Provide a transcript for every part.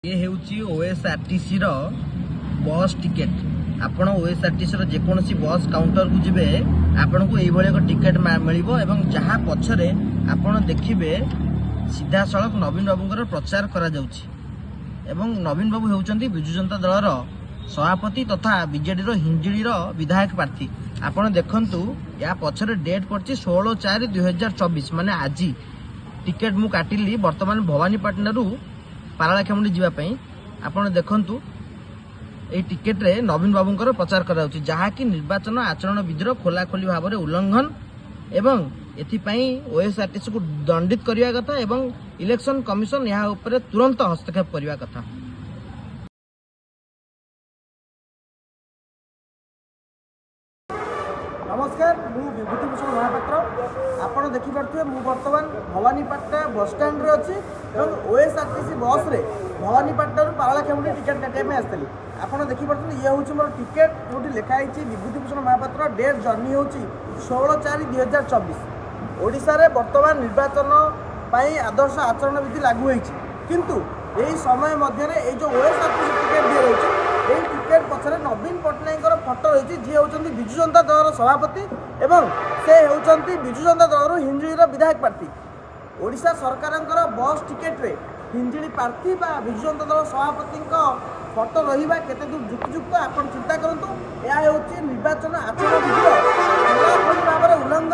ये हेउची ओएसआरटीसी रो बस टिकेट। आपण ओएसआरटीसी रो जेकोसी बस काउंटर को जिबे आपण को एई भले टिकेट मिलिबो एवं जहाँ पछरे आपण देखिबे सीधा सड़क नवीन बाबूंकर प्रचार करा जाउची एवं नवीन बाबू हेउचंती बिजु जनता दल रो सभापति तथा बीजेडी रो हिंजिड़ी रो विधायक प्रार्थी। आपण देखंतु या पछरे डेट पड़ची 16/4/2024 माने आज टिकेट मु काटिली वर्तमान भवानीपाटना रु पारालाखेमुंडी जीवाई। आपण देखंतु ए टिकेट रे नवीन बाबूंकर प्रचार करा जाउची जहाँकि निर्वाचन आचरण विधिर खोलाखोली भाव में उल्लंघन एवं एथिपाई ओएसआरटीसी को दंडित करिया कथा एवं इलेक्शन कमिशन यहाँ उपरे तुरंत हस्तक्षेप करिया कथा। नमस्कार, मु विभूतिभूषण महापात्र। आपण देखि पारथुए मु वर्तमान भवानीपाटना बस स्टैंड रे अछि एवं ओएसआरटीसी बस रे भवानीपाटना रु पारालाखेमुंडी टिकेट काटिया में आस्थिली। आपण देखि पारथुए ये होछि मोर टिकेट जोटी लिखा आइछि विभूतिभूषण महापात्र। डेट जर्नी होछि 16/4/2024। ओडिसा रे वर्तमान निर्वाचन पाई आदर्श आचरण विधि लागू होइछि, किंतु एही समय मध्य रे ए जो ओएसआरटीसी टिकेट दिया रहछि এই টিকেট পছরে নবীন পট্টনায়কর ফটো রয়েছে, যে হচ্ছেন বিজু জনতা দলর সভাপতি এবং সে হচ্ছেন বিজু জনতা দলর হিঞ্জিড়ির বিধায়ক প্রার্থী। ওড়িশা সরকারଙ୍କର বস টিকেটরে হিঞ্জিড়ি প্রার্থী বা বিজু জনতা দল সভাপতিଙ୍କ ফটো রহিবা কেতে দূর যুক্তিযুক্ত আপন চিন্তা করন্তু। ଏହା ହେଉଛି ନିର୍ବାଚନ ଆଚରଣ ବିଧିର ଖୋଲାଖୋଲି ଭାବରେ ଉଲ୍ଲଂଘନ।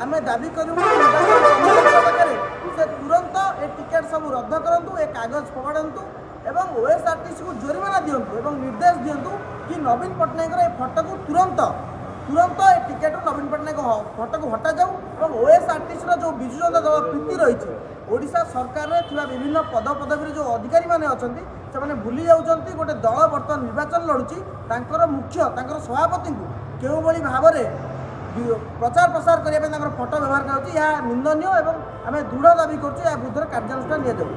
ଆମେ ଦାବି କରିବୁ ନିର୍ବାଚନ କମିଶନ ପାଖରେ ସେ ତୁରନ୍ତ ଏ ଟିକେଟ ସବୁ ରଦ୍ଦ କରନ୍ତୁ, ଏ କାଗଜ ଫୋପାଡ଼ନ୍ତୁ एवं ओएसआरटीसी को जोरिमाना दिंतु और निर्देश दिंतु कि नवीन पट्टनायक ए फटो को तुरंत ए टिकेट नवीन पट्टनायक फटो को हटा जाऊ और ओएसआरटीसी जो बिजु जनता दल प्रीति रही ओडिशा सरकार में थिबा विभिन्न पद पदवी जो अधिकारी माने अछंती से भूली जाउछंती गोटे दल बर्तमान निर्वाचन लड़ुची तांकर मुख्य तांकर सभापति को केउ भली भाव में प्रचार प्रसार करने फटो व्यवहार कराउची। यह निंदनीय एवं आम दृढ़ दाबी करुँ या विरुद्ध कार्यानुष्ठान लिया जाऊ।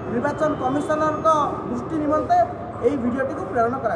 निर्वाचन कमिशनर दृष्टि निमंते यही भिडियोटी को प्रेरण करा।